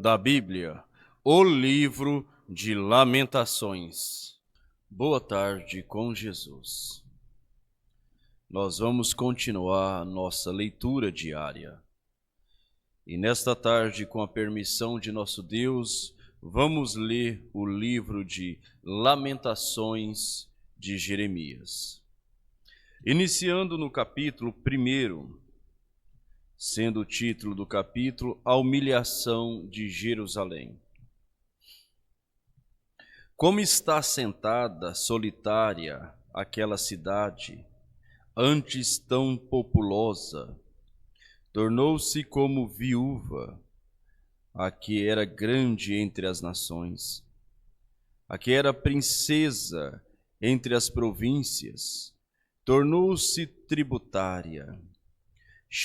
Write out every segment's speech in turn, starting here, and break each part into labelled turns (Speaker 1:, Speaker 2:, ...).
Speaker 1: da Bíblia, o livro de Lamentações. Boa tarde com Jesus. Nós vamos continuar nossa leitura diária. E nesta tarde, com a permissão de nosso Deus, vamos ler o livro de Lamentações de Jeremias. Iniciando no capítulo 1, sendo o título do capítulo A Humilhação de Jerusalém. Como está sentada, solitária, aquela cidade, antes tão populosa, tornou-se como viúva, a que era grande entre as nações, a que era princesa entre as províncias, tornou-se tributária.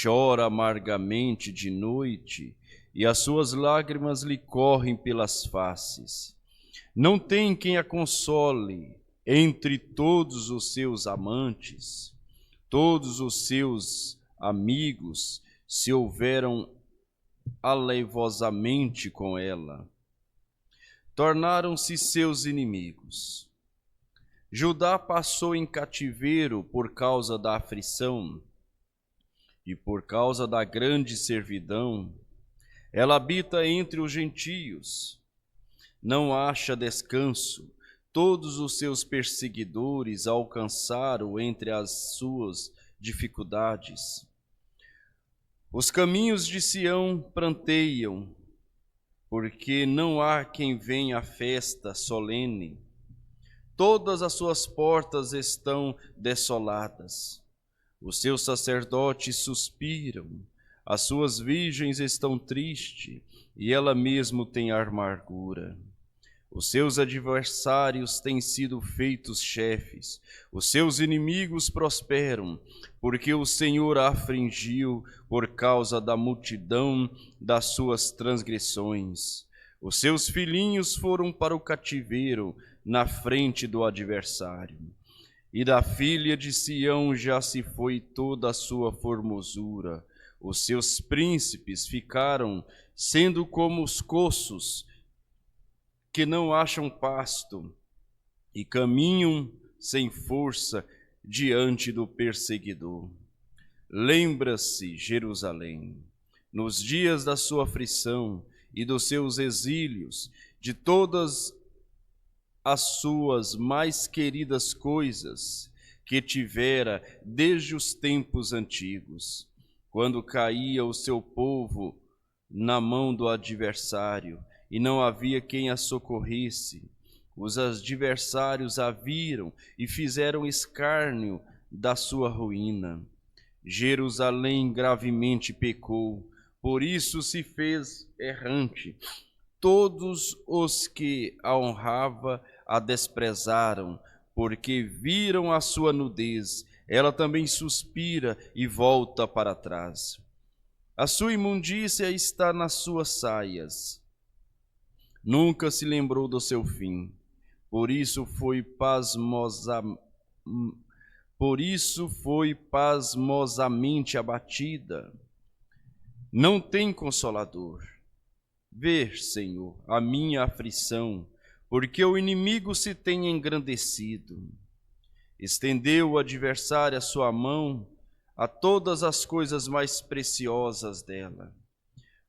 Speaker 1: Chora amargamente de noite, e as suas lágrimas lhe correm pelas faces. Não tem quem a console entre todos os seus amantes. Todos os seus amigos se houveram aleivosamente com ela. Tornaram-se seus inimigos. Judá passou em cativeiro por causa da aflição, e por causa da grande servidão. Ela habita entre os gentios, não acha descanso. Todos os seus perseguidores alcançaram entre as suas dificuldades. Os caminhos de Sião pranteiam, porque não há quem venha à festa solene. Todas as suas portas estão desoladas. Os seus sacerdotes suspiram, as suas virgens estão tristes, e ela mesmo tem amargura. Os seus adversários têm sido feitos chefes, os seus inimigos prosperam, porque o Senhor a afligiu por causa da multidão das suas transgressões. Os seus filhinhos foram para o cativeiro na frente do adversário. E da filha de Sião já se foi toda a sua formosura. Os seus príncipes ficaram sendo como os coços que não acham pasto e caminham sem força diante do perseguidor. Lembra-se, Jerusalém, nos dias da sua aflição e dos seus exílios, de todas as suas mais queridas coisas que tivera desde os tempos antigos, quando caía o seu povo na mão do adversário e não havia quem a socorresse. Os adversários a viram e fizeram escárnio da sua ruína. Jerusalém gravemente pecou, por isso se fez errante. Todos os que a honrava a desprezaram, porque viram a sua nudez. Ela também suspira e volta para trás. A sua imundícia está nas suas saias. Nunca se lembrou do seu fim. Por isso foi pasmosamente abatida. Não tem consolador. Vê, Senhor, a minha aflição, porque o inimigo se tem engrandecido. Estendeu o adversário a sua mão a todas as coisas mais preciosas dela,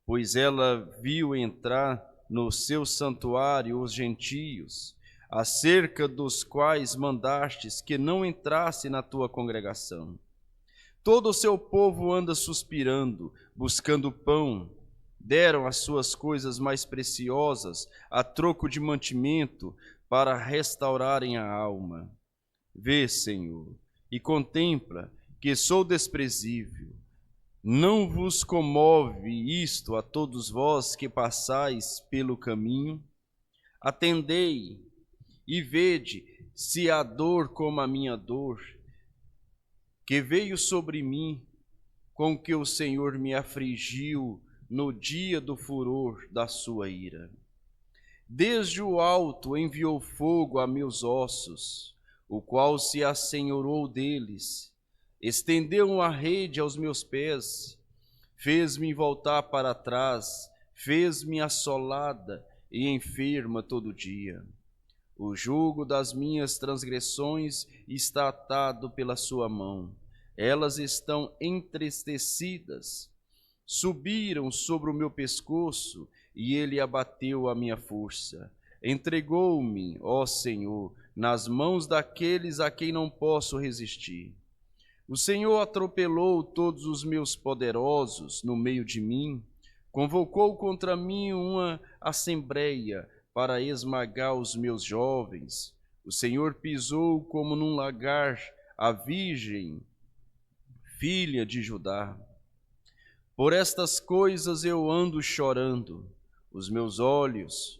Speaker 1: pois ela viu entrar no seu santuário os gentios, acerca dos quais mandastes que não entrasse na tua congregação. Todo o seu povo anda suspirando, buscando pão. Deram as suas coisas mais preciosas a troco de mantimento para restaurarem a alma. Vê, Senhor, e contempla que sou desprezível. Não vos comove isto a todos vós que passais pelo caminho? Atendei e vede se há dor como a minha dor, que veio sobre mim, com que o Senhor me afligiu no dia do furor da sua ira. Desde o alto enviou fogo a meus ossos, o qual se assenhorou deles. Estendeu uma rede aos meus pés, fez-me voltar para trás, fez-me assolada e enferma todo dia. O jugo das minhas transgressões está atado pela sua mão. Elas estão entristecidas. Subiram sobre o meu pescoço e ele abateu a minha força. Entregou-me, ó Senhor, nas mãos daqueles a quem não posso resistir. O Senhor atropelou todos os meus poderosos no meio de mim, convocou contra mim uma assembleia para esmagar os meus jovens. O Senhor pisou como num lagar a virgem, filha de Judá. Por estas coisas eu ando chorando, os meus olhos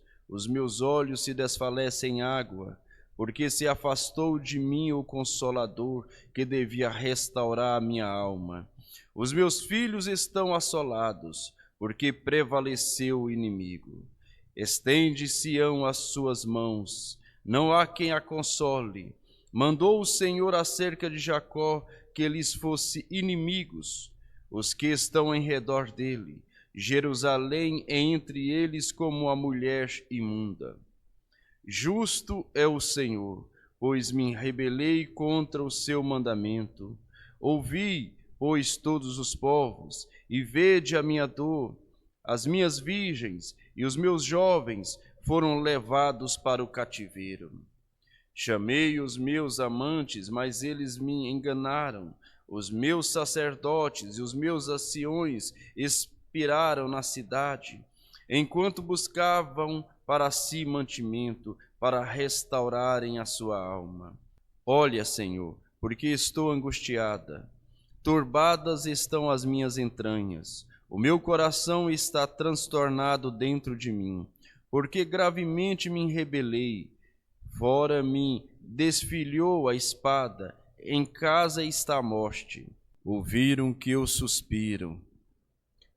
Speaker 1: se desfalecem em água, porque se afastou de mim o Consolador, que devia restaurar a minha alma. Os meus filhos estão assolados, porque prevaleceu o inimigo. Estende Sião as suas mãos, não há quem a console. Mandou o Senhor acerca de Jacó que lhes fosse inimigos os que estão em redor dele. Jerusalém é entre eles como a mulher imunda. Justo é o Senhor, pois me rebelei contra o seu mandamento. Ouvi, pois, todos os povos, e vede a minha dor. As minhas virgens e os meus jovens foram levados para o cativeiro. Chamei os meus amantes, mas eles me enganaram. Os meus sacerdotes e os meus anciões expiraram na cidade, enquanto buscavam para si mantimento, para restaurarem a sua alma. Olha, Senhor, porque estou angustiada. Turbadas estão as minhas entranhas. O meu coração está transtornado dentro de mim, porque gravemente me rebelei. Fora me desfilhou a espada, em casa está a morte. Ouviram que eu suspiro,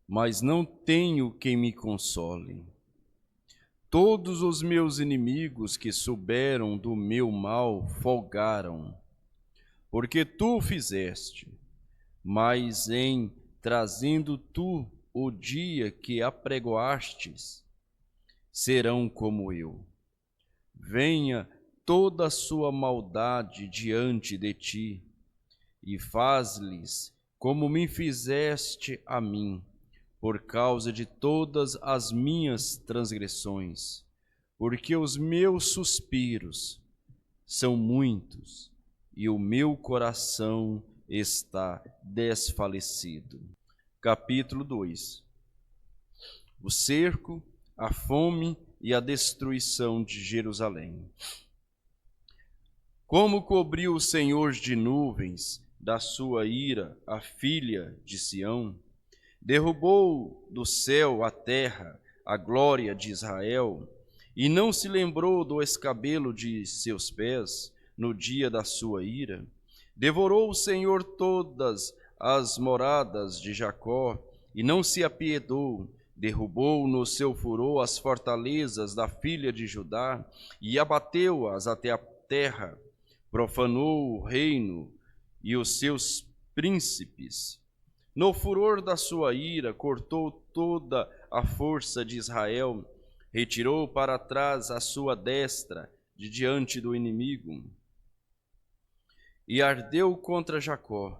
Speaker 1: mas não tenho quem me console. Todos os meus inimigos que souberam do meu mal folgaram, porque tu o fizeste, mas em trazendo tu o dia que apregoastes, serão como eu. Venha toda a sua maldade diante de ti, e faz-lhes como me fizeste a mim, por causa de todas as minhas transgressões, porque os meus suspiros são muitos, e o meu coração está desfalecido. Capítulo 2. O cerco, a fome e a destruição de Jerusalém. Como cobriu o Senhor de nuvens da sua ira a filha de Sião, derrubou do céu à terra a glória de Israel, e não se lembrou do escabelo de seus pés no dia da sua ira. Devorou o Senhor todas as moradas de Jacó, e não se apiedou. Derrubou no seu furor as fortalezas da filha de Judá, e abateu-as até a terra. Profanou o reino e os seus príncipes. No furor da sua ira, cortou toda a força de Israel, retirou para trás a sua destra de diante do inimigo, e ardeu contra Jacó,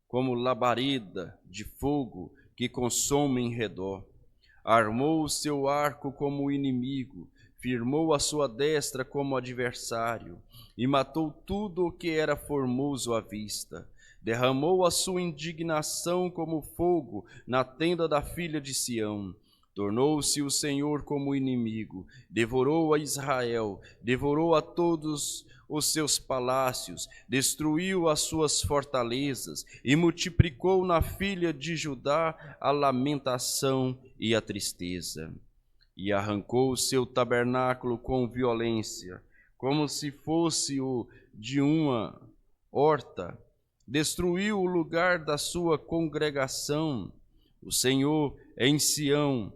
Speaker 1: como labareda de fogo que consome em redor. Armou o seu arco como o inimigo, firmou a sua destra como adversário, e matou tudo o que era formoso à vista. Derramou a sua indignação como fogo na tenda da filha de Sião. Tornou-se o Senhor como inimigo, devorou a Israel, devorou a todos os seus palácios, destruiu as suas fortalezas e multiplicou na filha de Judá a lamentação e a tristeza. E arrancou o seu tabernáculo com violência, como se fosse o de uma horta. Destruiu o lugar da sua congregação. O Senhor em Sião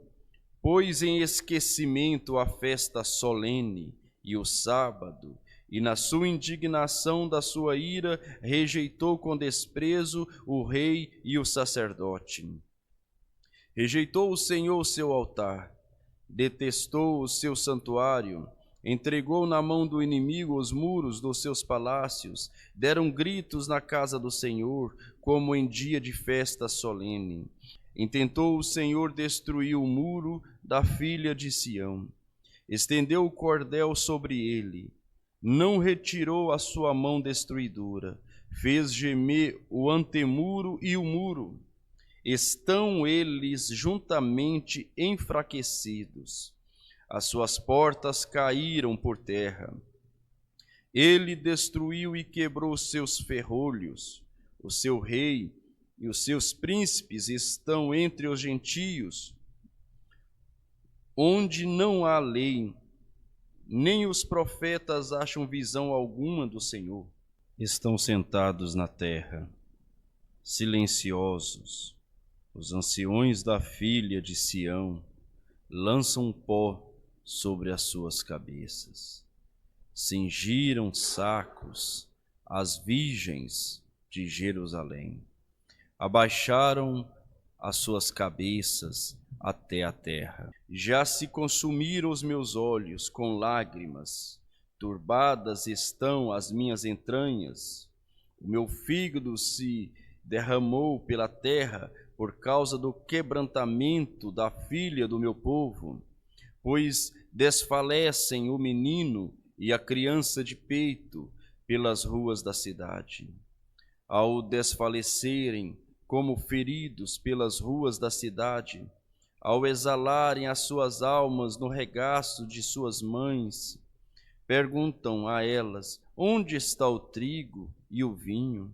Speaker 1: pôs em esquecimento a festa solene e o sábado, e na sua indignação da sua ira rejeitou com desprezo o rei e o sacerdote. Rejeitou o Senhor o seu altar, detestou o seu santuário, entregou na mão do inimigo os muros dos seus palácios, deram gritos na casa do Senhor, como em dia de festa solene. Intentou o Senhor destruir o muro da filha de Sião, estendeu o cordel sobre ele, não retirou a sua mão destruidora, fez gemer o antemuro e o muro. Estão eles juntamente enfraquecidos, as suas portas caíram por terra. Ele destruiu e quebrou os seus ferrolhos, o seu rei e os seus príncipes estão entre os gentios, onde não há lei, nem os profetas acham visão alguma do Senhor. Estão sentados na terra, silenciosos, os anciões da filha de Sião lançam pó sobre as suas cabeças. Cingiram sacos as virgens de Jerusalém. Abaixaram as suas cabeças até a terra. Já se consumiram os meus olhos com lágrimas, turbadas estão as minhas entranhas. O meu fígado se derramou pela terra por causa do quebrantamento da filha do meu povo, pois desfalecem o menino e a criança de peito pelas ruas da cidade. Ao desfalecerem como feridos pelas ruas da cidade, ao exalarem as suas almas no regaço de suas mães, perguntam a elas: onde está o trigo e o vinho?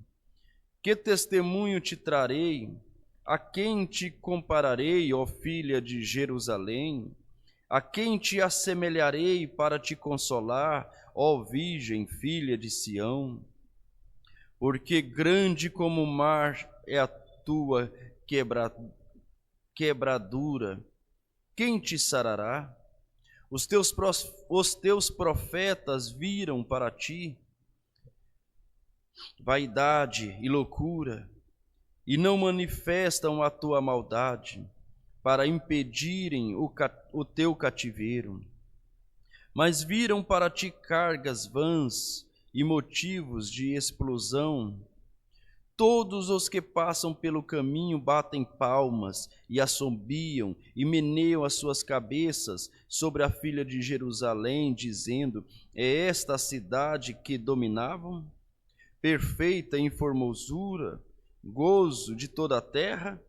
Speaker 1: Que testemunho te trarei? A quem te compararei, ó filha de Jerusalém? A quem te assemelharei para te consolar, ó virgem, filha de Sião? Porque grande como o mar é a tua quebradura, quem te sarará? Os teus profetas viram para ti vaidade e loucura, e não manifestam a tua maldade, para impedirem o teu cativeiro. Mas viram para ti cargas vãs e motivos de explosão. Todos os que passam pelo caminho batem palmas e assobiam e meneiam as suas cabeças sobre a filha de Jerusalém, dizendo: é esta a cidade que dominavam? Perfeita em formosura, gozo de toda a terra?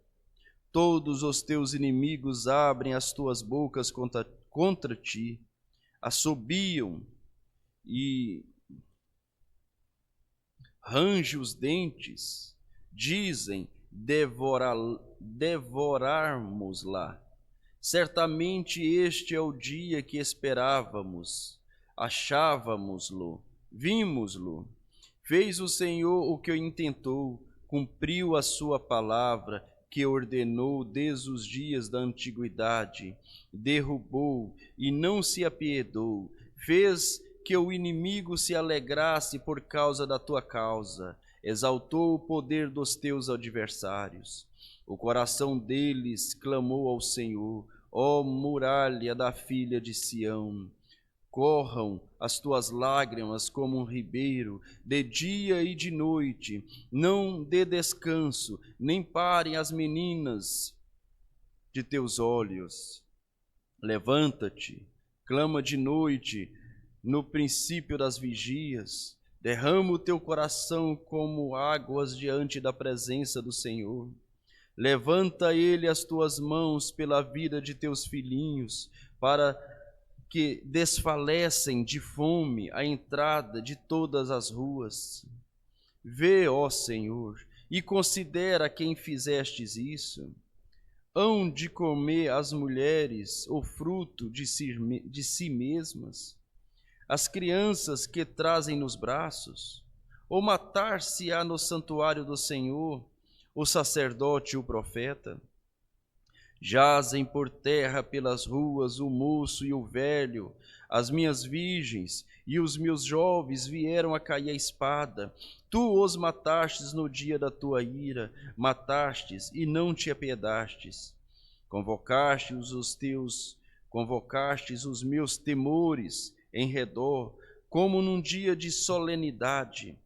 Speaker 1: Todos os teus inimigos abrem as tuas bocas contra ti, assobiam e rangem os dentes, dizem: devorarmos-la. Certamente este é o dia que esperávamos, achávamos-lo, vimos-lo. Fez o Senhor o que intentou, cumpriu a sua palavra, que ordenou desde os dias da antiguidade, derrubou e não se apiedou, fez que o inimigo se alegrasse por causa da tua causa, exaltou o poder dos teus adversários. O coração deles clamou ao Senhor: ó muralha da filha de Sião, corram as tuas lágrimas como um ribeiro, de dia e de noite, não dê descanso, nem parem as meninas de teus olhos. Levanta-te, clama de noite, no princípio das vigias, derrama o teu coração como águas diante da presença do Senhor. Levanta ele as tuas mãos pela vida de teus filhinhos, para que desfalecem de fome a entrada de todas as ruas. Vê, ó Senhor, e considera quem fizestes isso. Hão de comer as mulheres o fruto de si mesmas, as crianças que trazem nos braços, ou matar-se-á no santuário do Senhor o sacerdote e o profeta? Jazem por terra pelas ruas o moço e o velho, as minhas virgens e os meus jovens vieram a cair a espada. Tu os matastes no dia da tua ira, matastes e não te apiedastes. Convocastes os meus temores em redor, como num dia de solenidade.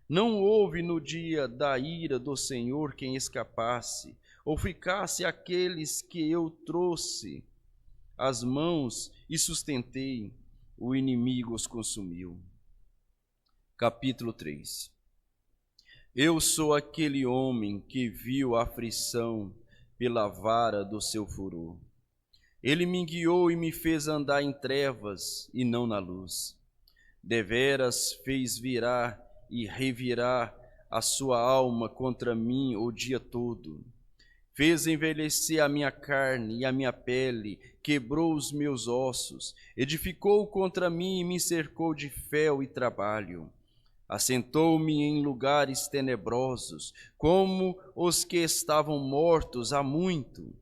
Speaker 1: Não houve no dia da ira do Senhor quem escapasse, ou ficasse aqueles que eu trouxe as mãos e sustentei, o inimigo os consumiu. Capítulo 3. Eu sou aquele homem que viu a aflição pela vara do seu furor. Ele me guiou e me fez andar em trevas e não na luz. Deveras fez virar e revirar a sua alma contra mim o dia todo. Fez envelhecer a minha carne e a minha pele, quebrou os meus ossos, edificou contra mim e me cercou de fel e trabalho. Assentou-me em lugares tenebrosos, como os que estavam mortos há muito.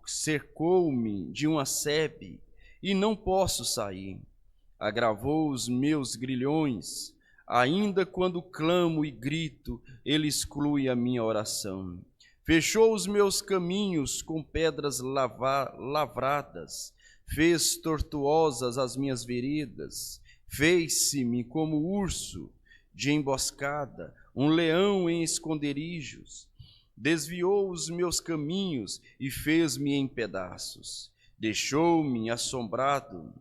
Speaker 1: Cercou-me de uma sebe, e não posso sair. Agravou os meus grilhões. Ainda quando clamo e grito, ele exclui a minha oração. Fechou os meus caminhos com pedras lavradas, fez tortuosas as minhas veredas, fez-se-me como urso de emboscada, um leão em esconderijos. Desviou os meus caminhos e fez-me em pedaços. Deixou-me assombrado.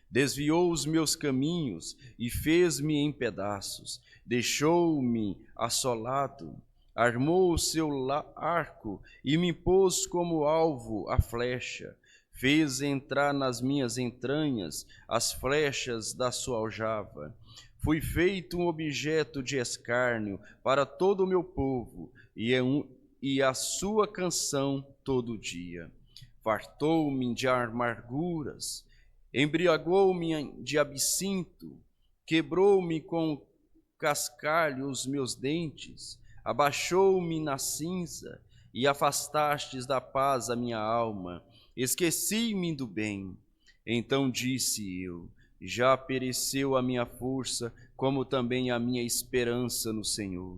Speaker 1: Desviou os meus caminhos e fez-me em pedaços. Deixou-me assolado. Armou o seu arco e me pôs como alvo a flecha. Fez entrar nas minhas entranhas as flechas da sua aljava. Fui feito um objeto de escárnio para todo o meu povo, e a sua canção todo dia. Fartou-me de amarguras, embriagou-me de absinto, quebrou-me com cascalho os meus dentes, abaixou-me na cinza, e afastastes da paz a minha alma. Esqueci-me do bem. Então disse eu: já pereceu a minha força, como também a minha esperança no Senhor.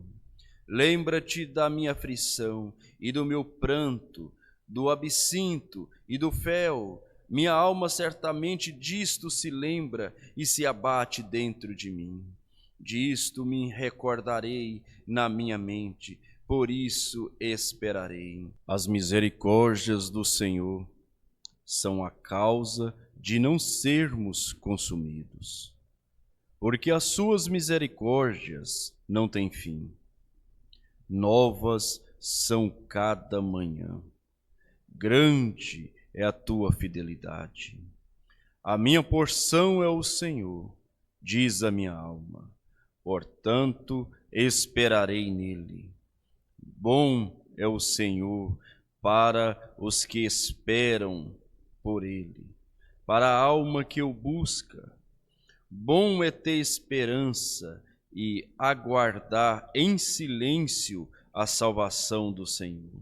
Speaker 1: Lembra-te da minha aflição e do meu pranto, do absinto e do fel. Minha alma certamente disto se lembra e se abate dentro de mim. Disto me recordarei na minha mente, por isso esperarei. As misericórdias do Senhor são a causa de não sermos consumidos, porque as suas misericórdias não têm fim. Novas são cada manhã. Grande é a tua fidelidade. A minha porção é o Senhor, diz a minha alma. Portanto, esperarei nele. Bom é o Senhor para os que esperam por ele, para a alma que o busca. Bom é ter esperança e aguardar em silêncio a salvação do Senhor.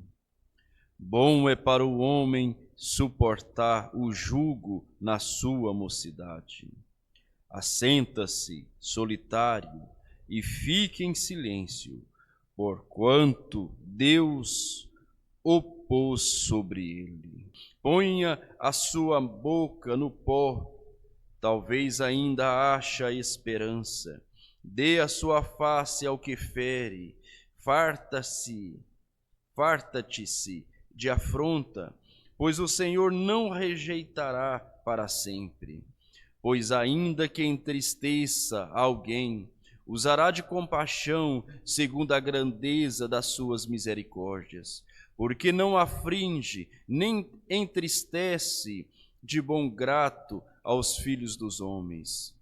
Speaker 1: Bom é para o homem suportar o jugo na sua mocidade. Assenta-se solitário e fique em silêncio, porquanto Deus o pôs sobre ele. Ponha a sua boca no pó, talvez ainda ache esperança. Dê a sua face ao que fere, farta-te-se de afronta, pois o Senhor não rejeitará para sempre. Pois ainda que entristeça alguém, usará de compaixão segundo a grandeza das suas misericórdias, porque não aflige, nem entristece de bom grato aos filhos dos homens.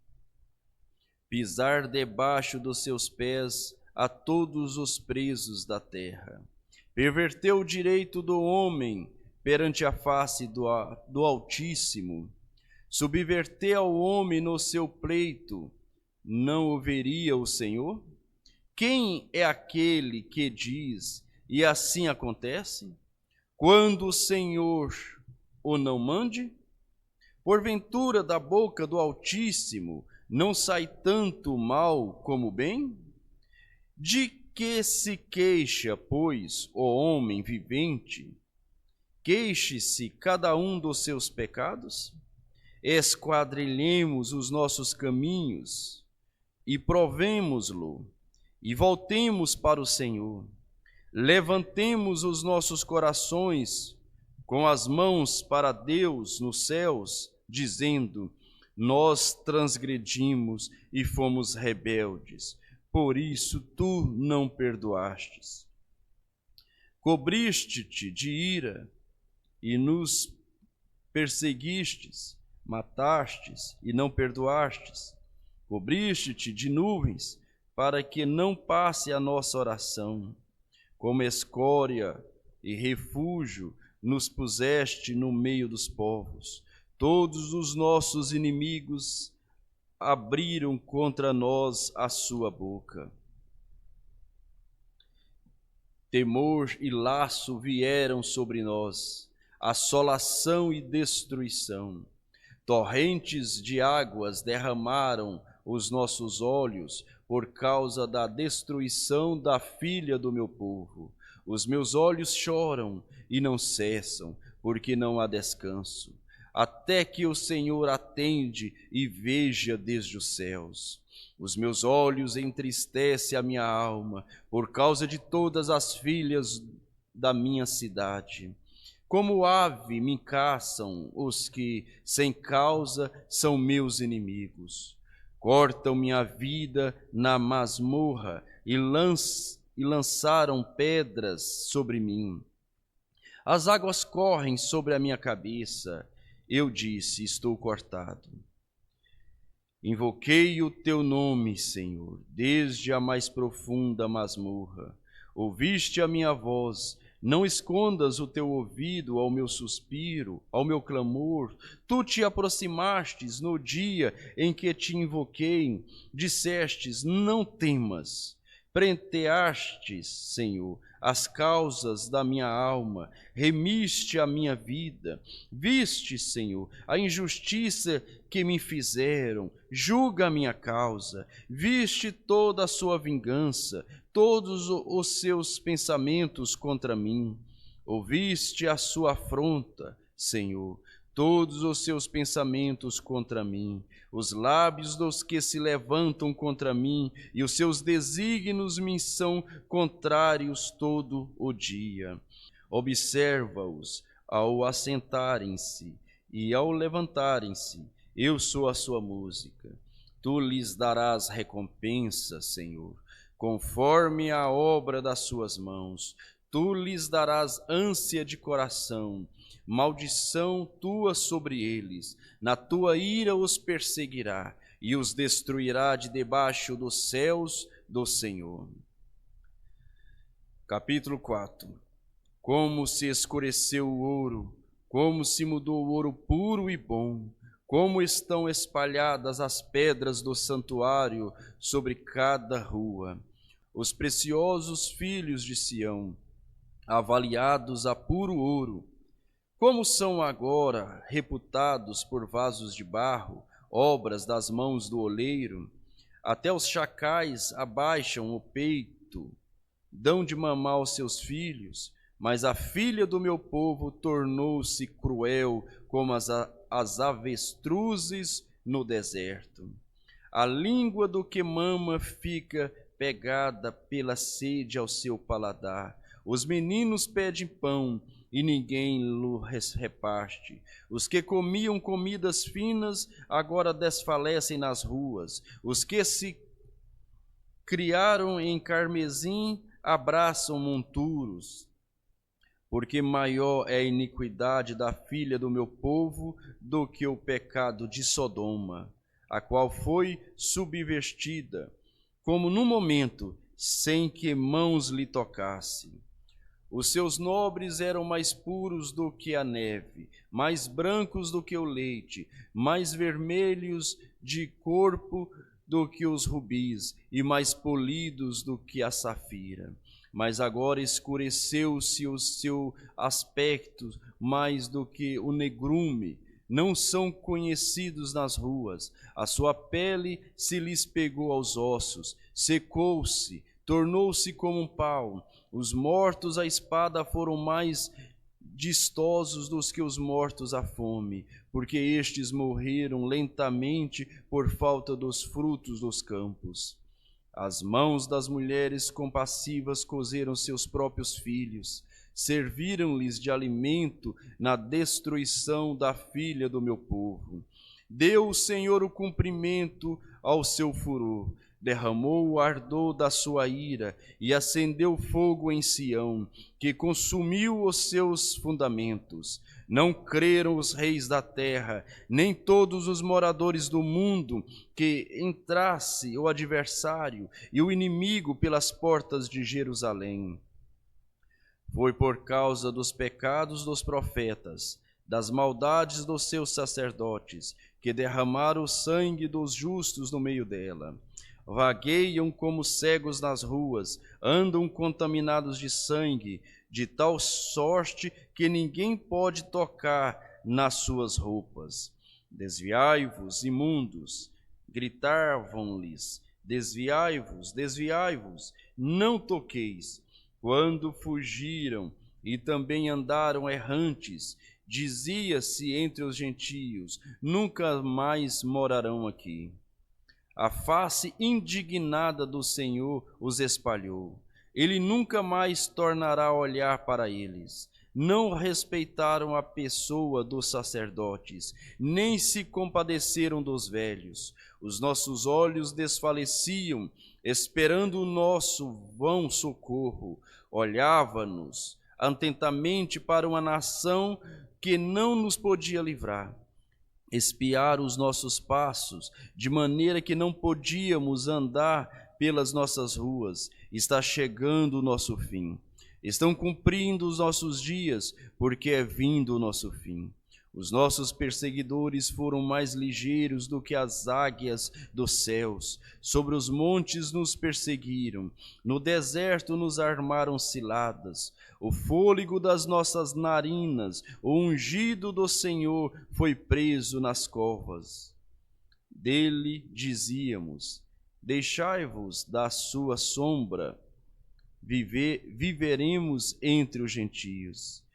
Speaker 1: Pisar debaixo dos seus pés a todos os presos da terra. Perverteu o direito do homem perante a face do Altíssimo. Subverter ao homem no seu pleito, não o veria o Senhor? Quem é aquele que diz, e assim acontece? Quando o Senhor o não mande? Porventura da boca do Altíssimo não sai tanto mal como bem? De Que se queixa, pois, o homem vivente? Queixe-se cada um dos seus pecados? Esquadrilhemos os nossos caminhos e provemo-lo, e voltemos para o Senhor. Levantemos os nossos corações com as mãos para Deus nos céus, dizendo: nós transgredimos e fomos rebeldes, por isso tu não perdoastes. Cobriste-te de ira e nos perseguistes, matastes e não perdoastes. Cobriste-te de nuvens para que não passe a nossa oração. Como escória e refúgio nos puseste no meio dos povos. Todos os nossos inimigos abriram contra nós a sua boca. Temor e laço vieram sobre nós, assolação e destruição. Torrentes de águas derramaram os nossos olhos por causa da destruição da filha do meu povo. Os meus olhos choram e não cessam, porque não há descanso, até que o Senhor atende e veja desde os céus. Os meus olhos entristecem a minha alma por causa de todas as filhas da minha cidade. Como ave me caçam os que, sem causa, são meus inimigos. Cortam minha vida na masmorra e lançaram pedras sobre mim. As águas correm sobre a minha cabeça. Eu disse: estou cortado. Invoquei o teu nome, Senhor, desde a mais profunda masmorra. Ouviste a minha voz. Não escondas o teu ouvido ao meu suspiro, ao meu clamor. Tu te aproximastes no dia em que te invoquei. Dissestes: não temas. Prenteastes, Senhor, as causas da minha alma, remiste a minha vida. Viste, Senhor, a injustiça que me fizeram, julga a minha causa. Viste toda a sua vingança, todos os seus pensamentos contra mim. Ouviste a sua afronta, Senhor, todos os seus pensamentos contra mim. Os lábios dos que se levantam contra mim e os seus desígnios me são contrários todo o dia. Observa-os ao assentarem-se e ao levantarem-se. Eu sou a sua música. Tu lhes darás recompensa, Senhor, conforme a obra das suas mãos. Tu lhes darás ânsia de coração. Maldição tua sobre eles, na tua ira os perseguirá e os destruirá de debaixo dos céus do Senhor. Capítulo 4. Como se escureceu o ouro, como se mudou o ouro puro e bom, como estão espalhadas as pedras do santuário sobre cada rua. Os preciosos filhos de Sião, avaliados a puro ouro, como são agora reputados por vasos de barro, obras das mãos do oleiro. Até os chacais abaixam o peito, dão de mamar aos seus filhos, mas a filha do meu povo tornou-se cruel como as avestruzes no deserto. A língua do que mama fica pegada pela sede ao seu paladar. Os meninos pedem pão e ninguém lhe reparte. Os que comiam comidas finas agora desfalecem nas ruas. Os que se criaram em carmesim abraçam monturos. Porque maior é a iniquidade da filha do meu povo do que o pecado de Sodoma, a qual foi subvertida, como num momento, sem que mãos lhe tocassem. Os seus nobres eram mais puros do que a neve, mais brancos do que o leite, mais vermelhos de corpo do que os rubis, e mais polidos do que a safira. Mas agora escureceu-se o seu aspecto mais do que o negrume. Não são conhecidos nas ruas. A sua pele se lhes pegou aos ossos, secou-se, tornou-se como um pau. Os mortos à espada foram mais distosos dos que os mortos à fome, porque estes morreram lentamente por falta dos frutos dos campos. As mãos das mulheres compassivas cozeram seus próprios filhos, serviram-lhes de alimento na destruição da filha do meu povo. Deu o Senhor o cumprimento ao seu furor, derramou o ardor da sua ira e acendeu fogo em Sião, que consumiu os seus fundamentos. Não creram os reis da terra, nem todos os moradores do mundo, que entrasse o adversário e o inimigo pelas portas de Jerusalém. Foi por causa dos pecados dos profetas, das maldades dos seus sacerdotes, que derramaram o sangue dos justos no meio dela. Vagueiam como cegos nas ruas, andam contaminados de sangue, de tal sorte que ninguém pode tocar nas suas roupas. Desviai-vos, imundos, gritavam-lhes, desviai-vos, desviai-vos, não toqueis. Quando fugiram e também andaram errantes, dizia-se entre os gentios, nunca mais morarão aqui. A face indignada do Senhor os espalhou. Ele nunca mais tornará a olhar para eles. Não respeitaram a pessoa dos sacerdotes, nem se compadeceram dos velhos. Os nossos olhos desfaleciam, esperando o nosso vão socorro. Olhava-nos atentamente para uma nação que não nos podia livrar. Espiaram os nossos passos, de maneira que não podíamos andar pelas nossas ruas. Está chegando o nosso fim. Estão cumprindo os nossos dias, porque é vindo o nosso fim. Os nossos perseguidores foram mais ligeiros do que as águias dos céus. Sobre os montes nos perseguiram, no deserto nos armaram ciladas. O fôlego das nossas narinas, o ungido do Senhor, foi preso nas covas. Dele dizíamos: deixai-vos da sua sombra, viveremos entre os gentios.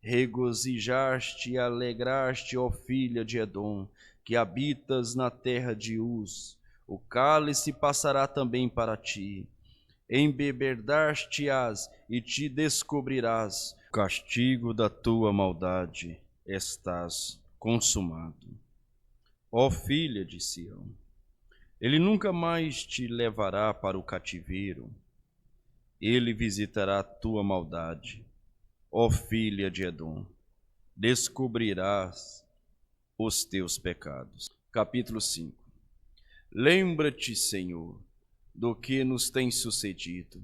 Speaker 1: Regozijaste e alegraste, ó filha de Edom, que habitas na terra de Uz. O cálice passará também para ti. Embebedar-te-ás e te descobrirás. O castigo da tua maldade estás consumado. Ó filha de Sião, ele nunca mais te levará para o cativeiro. Ele visitará a tua maldade. Ó filha de Edom, descobrirás os teus pecados. Capítulo 5. Lembra-te, Senhor, do que nos tem sucedido.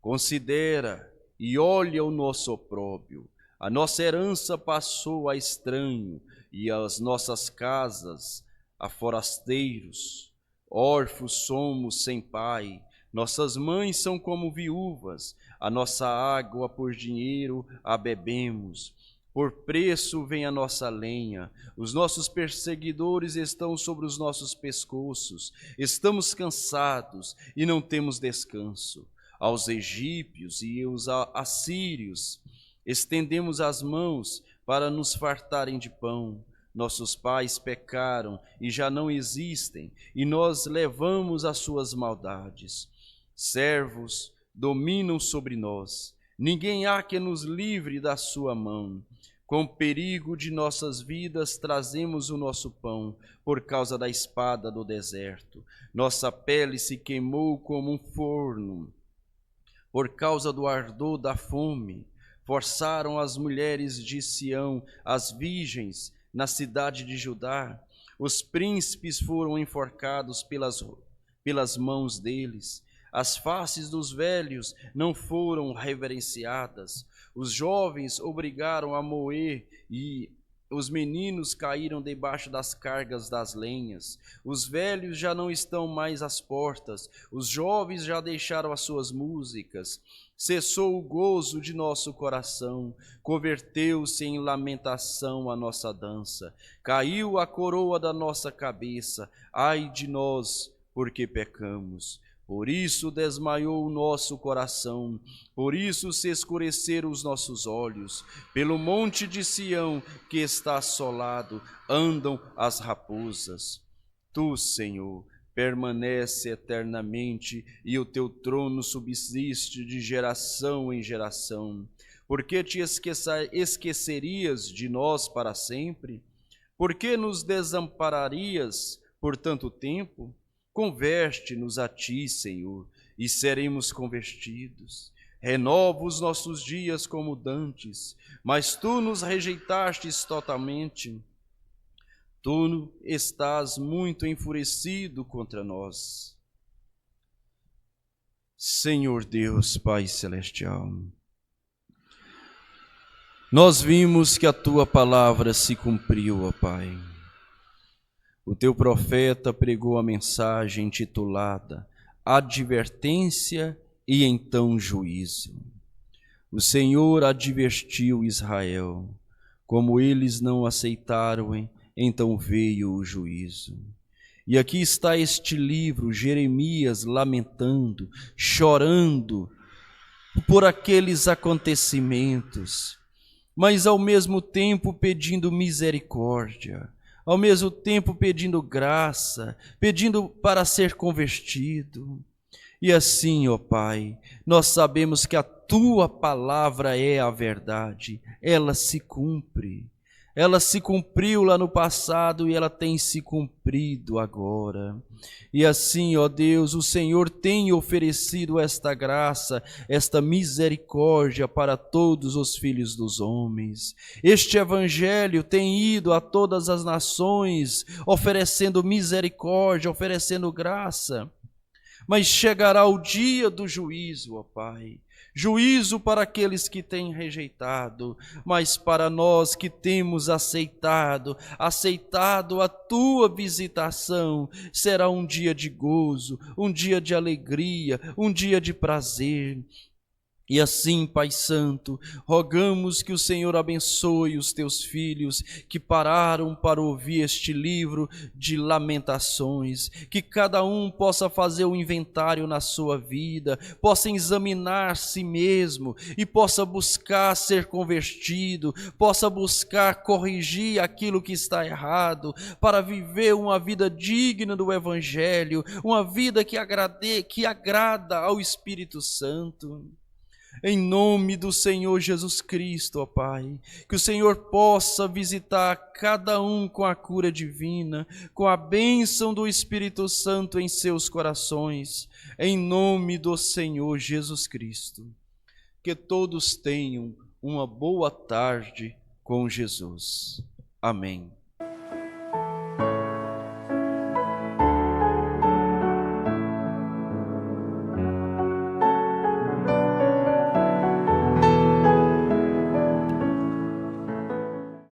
Speaker 1: Considera e olha o nosso opróbrio. A nossa herança passou a estranho e as nossas casas a forasteiros. Órfãos somos sem pai. Nossas mães são como viúvas, a nossa água por dinheiro a bebemos, por preço vem a nossa lenha, os nossos perseguidores estão sobre os nossos pescoços, estamos cansados e não temos descanso. Aos egípcios e aos assírios estendemos as mãos para nos fartarem de pão. Nossos pais pecaram e já não existem, e nós levamos as suas maldades. Servos dominam sobre nós, ninguém há que nos livre da sua mão. Com perigo de nossas vidas trazemos o nosso pão, por causa da espada do deserto. Nossa pele se queimou como um forno, por causa do ardor da fome. Forçaram as mulheres de Sião, as virgens, na cidade de Judá. Os príncipes foram enforcados pelas mãos deles. As faces dos velhos não foram reverenciadas. Os jovens obrigaram a moer e os meninos caíram debaixo das cargas das lenhas. Os velhos já não estão mais às portas. Os jovens já deixaram as suas músicas. Cessou o gozo de nosso coração. Converteu-se em lamentação a nossa dança. Caiu a coroa da nossa cabeça. Ai de nós, porque pecamos. Por isso desmaiou o nosso coração, por isso se escureceram os nossos olhos. Pelo monte de Sião, que está assolado, andam as raposas. Tu, Senhor, permanece eternamente, e o teu trono subsiste de geração em geração. Por que te esquecerias de nós para sempre? Por que nos desampararias por tanto tempo? Converte-nos a ti, Senhor, e seremos convertidos. Renova os nossos dias como dantes, mas tu nos rejeitastes totalmente. Tu estás muito enfurecido contra nós. Senhor Deus, Pai Celestial, nós vimos que a tua palavra se cumpriu, ó Pai. O teu profeta pregou a mensagem intitulada Advertência e então Juízo. O Senhor advertiu Israel. Como eles não aceitaram, então veio o juízo. E aqui está este livro, Jeremias lamentando, chorando por aqueles acontecimentos, mas ao mesmo tempo pedindo misericórdia, ao mesmo tempo pedindo graça, pedindo para ser convertido. E assim, ó Pai, nós sabemos que a tua palavra é a verdade, ela se cumpre. Ela se cumpriu lá no passado e ela tem se cumprido agora. E assim, ó Deus, o Senhor tem oferecido esta graça, esta misericórdia para todos os filhos dos homens. Este evangelho tem ido a todas as nações, oferecendo misericórdia, oferecendo graça. Mas chegará o dia do juízo, ó Pai. Juízo para aqueles que têm rejeitado, mas para nós que temos aceitado a tua visitação, será um dia de gozo, um dia de alegria, um dia de prazer. E assim, Pai Santo, rogamos que o Senhor abençoe os teus filhos que pararam para ouvir este livro de lamentações, que cada um possa fazer o inventário na sua vida, possa examinar si mesmo e possa buscar ser convertido, possa buscar corrigir aquilo que está errado, para viver uma vida digna do Evangelho, uma vida que agrada ao Espírito Santo. Em nome do Senhor Jesus Cristo, ó Pai, que o Senhor possa visitar cada um com a cura divina, com a bênção do Espírito Santo em seus corações, em nome do Senhor Jesus Cristo. Que todos tenham uma boa tarde com Jesus. Amém.